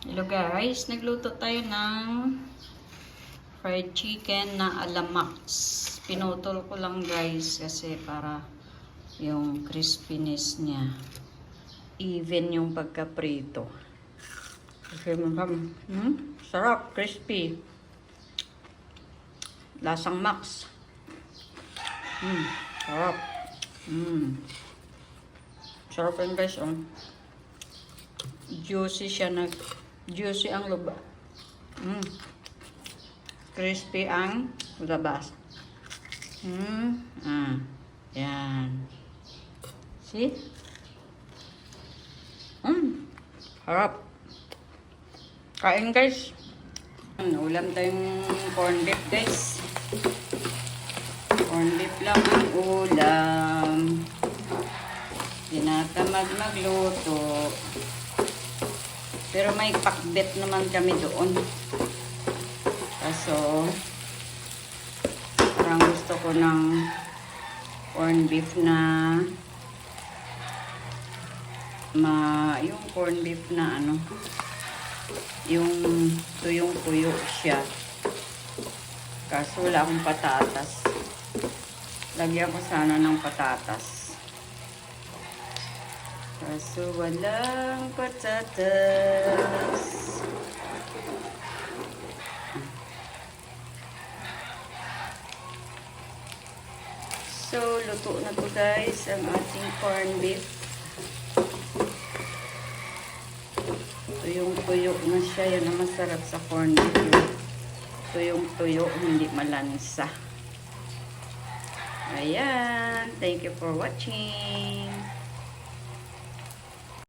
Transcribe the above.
Hello guys, nagluto tayo ng fried chicken na alamax. Pinutol ko lang guys kasi para yung crispiness niya even yung pagkaprito. Kasi sarap, crispy. Lasang max. Sarap. Sarap yun guys, oh. Juicy siya juicy ang loob. Crispy ang labas. Yan. See? Harap. Kain guys. Ulam tayong corn beef guys. Corn beef lang ang ulam. Tinatamad magluto. Pero may pakbet naman kami doon. Kaso, parang gusto ko ng corn beef na yung corn beef na yung tuyong-tuyo siya. Kaso wala akong patatas. Lagyan ko sana ng patatas. Kaso walang patatas. So, luto na to guys ang ating corn beef. Tuyong-tuyo na siya. Yan ang masarap sa corn beef. Tuyong-tuyo, hindi malansa. Ayan. Thank you for watching.